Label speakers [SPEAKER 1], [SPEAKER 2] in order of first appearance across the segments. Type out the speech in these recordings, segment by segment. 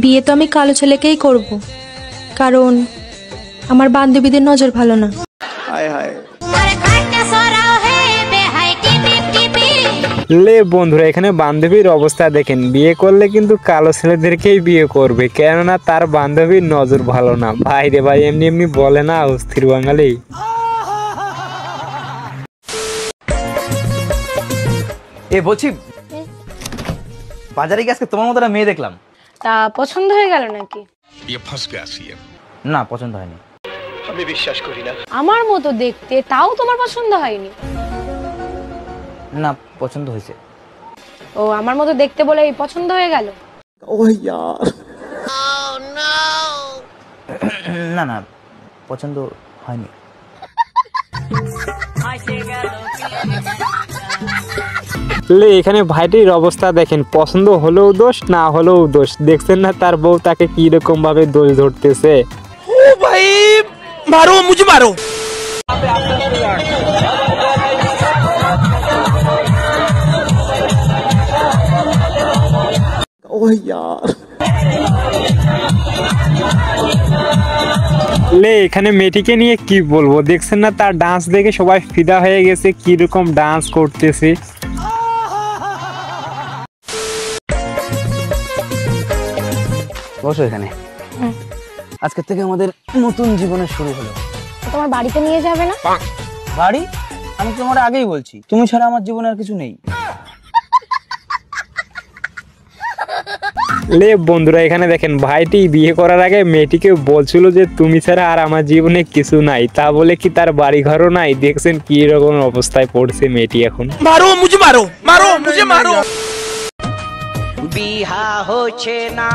[SPEAKER 1] বিয়ে তো আমি কালো ছেলেকেই করব, কারণ আমার বান্ধবীদের নজর ভালো না।
[SPEAKER 2] লে বন্ধুরা, এখানে বান্ধবীর অবস্থা দেখেন, বিয়ে করলে কিন্তু কালো ছেলেদেরকেই বিয়ে করবে, কেননা তার বান্ধবীর নজর ভালো না। ভাই রে ভাই, এমনি এমনি বলে না অস্থির বাঙালি।
[SPEAKER 3] এ বলছি, বাজারে গিয়ে আজকে তোমার মতো একটা মেয়ে দেখলাম।
[SPEAKER 4] তা পছন্দ হয়ে গেল নাকি?
[SPEAKER 3] না, পছন্দ হয়নি।
[SPEAKER 5] আমি বিশ্বাস করি না।
[SPEAKER 4] আমার মতো দেখতে, তাও তোমার পছন্দ হয়নি?
[SPEAKER 3] না, পছন্দ হয়েছে।
[SPEAKER 4] ও আমার মতো দেখতে বলে পছন্দ হয়ে গেল?
[SPEAKER 3] না না, পছন্দ হয়নি।
[SPEAKER 2] লে এখানে ভাইটির অবস্থা দেখেন, পছন্দ হলেও দোষ, না হলেও দোষ। দেখছেন না তার বউ তাকে কি রকম ভাবে দোষ ধরতেছে।
[SPEAKER 5] ও ভাই, মারো মুঝে মারো।
[SPEAKER 2] লে এখানে মেয়েটিকে নিয়ে কি বলবো, দেখছেন না তার ডান্স দেখে সবাই ফিদা হয়ে গেছে, কি রকম ডান্স করতেছে।
[SPEAKER 3] বসো এখানে। আজকে থেকে আমাদের নতুন জীবনের শুরু হলো।
[SPEAKER 4] তোমার বাড়িতে নিয়ে যাবে না?
[SPEAKER 3] বাড়ি? আমি তোমার আগেই বলছি, তুমি ছাড়া আমার জীবনে আর কিছু নেই।
[SPEAKER 2] লে বন্ধুরা, এখানে দেখেন ভাইটি বিয়ে করার আগে মেয়েটিকে বলছিল যে তুমি ছাড়া আর আমার জীবনে কিছু নাই, তা বলে কি তার বাড়ি ঘরও নাই। দেখছেন কি রকম অবস্থায় পড়ছে মেয়েটি এখন।
[SPEAKER 5] মারো মুঝে মারো, মারো মুঝে মারো। বিহা হচ্ছে না,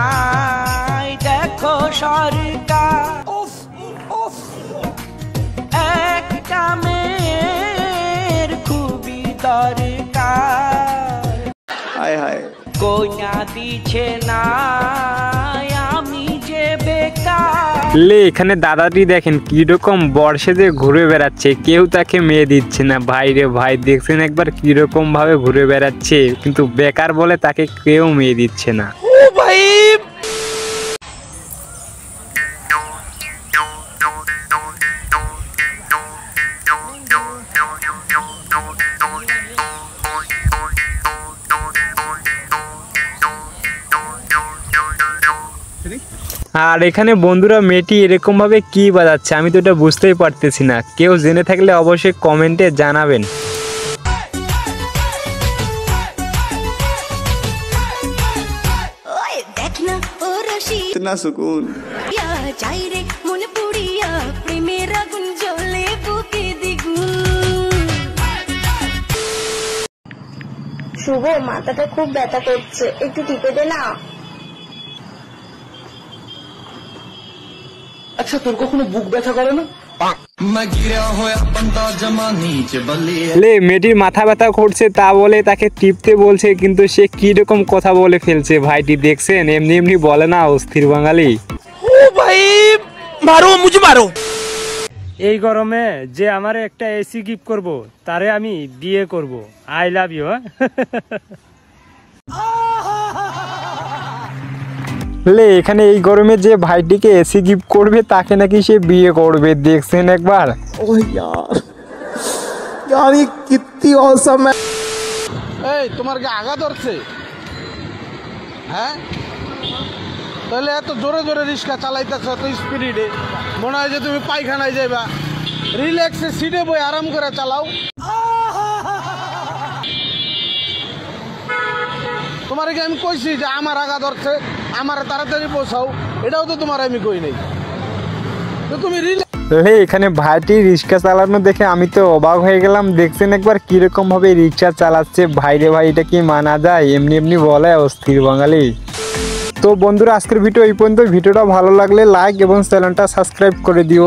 [SPEAKER 5] দেখো সরকার একটা মেয়ের খুবই দরকার। হায় হায়, কন্যা দিচ্ছে না, আমি যে বেকার।
[SPEAKER 2] লে এখানে দাদাটি দেখেন কি রকম বর্ষে যে ঘুরে বেড়াচ্ছে, কেউ তাকে মেয়ে দিচ্ছে না। ভাই রে ভাই, দেখছেন একবার কি রকম ভাবে ঘুরে বেড়াচ্ছে, কিন্তু বেকার বলে তাকে কেউ মেয়ে দিচ্ছে না।
[SPEAKER 5] ও ভাই,
[SPEAKER 2] আর এখানে বন্ধুরা মেয়েটি এরকম ভাবে কি বাজাচ্ছে, আমি তো এটা বুঝতেই পারতেছি না। কেউ জেনে থাকলে অবশ্যই কমেন্টে জানাবেন।
[SPEAKER 6] इतना सुकून
[SPEAKER 7] শুভ, মাথাটা খুব ব্যথা করছে, একটু টিপে দে না।
[SPEAKER 5] আচ্ছা তোর কখনো বুক ব্যথা করে না?
[SPEAKER 2] লে মেয়েটির মাথা ব্যথা করছে, তা বলে তাকে টিপতে বলছে, কিন্তু সে কি রকম কথা বলে ফেলছে। ভাইটি দেখছেন, এমনি এমনি বলে না অস্থির বাঙালি।
[SPEAKER 5] ও ভাই, মারো মুঝে মারো।
[SPEAKER 8] এই গরমে যে আমারে একটা এসি গিফট করব, তারে আমি বিয়ে করব। I love you.
[SPEAKER 2] লে এখানে এই গরমে যে ভাইটিকে এসি গিফট করবে, তাকে নাকি সে বিয়ে করবে। দেখছেন একবার।
[SPEAKER 6] ओ यार यार ये कितनी औसम है।
[SPEAKER 5] এই তোমার কি আগা ধরছে? হ্যাঁ, তাহলে এত জোরে জোরে রিক্সা চালাইতেছো, এত স্পিডে, মনে হয় যে তুমি পায়খানায় যাইবা। রিল্যাক্সে সিটে বই আরাম করে চালাও। তোমার কি আমি কইছি যে আমার আগা ধরছে, আমার তাড়াতাড়ি পৌঁছাও? এটাও তো তোমার আমি কই নাই। তো তুমি
[SPEAKER 2] লে এখানে ভাইটি রিক্সা চালানো দেখে আমি তো অবাক হয়ে গেলাম। দেখছেন একবার কিরকম ভাবে রিক্সা চালাচ্ছে। ভাইরে ভাই, এটা কি মানা যায়? এমনি এমনি বলে অস্থির বাঙালি। তো বন্ধুরা, আজকের ভিডিও এই পর্যন্ত। ভিডিওটা ভালো লাগলে লাইক এবং চ্যানেলটা সাবস্ক্রাইব করে দিও।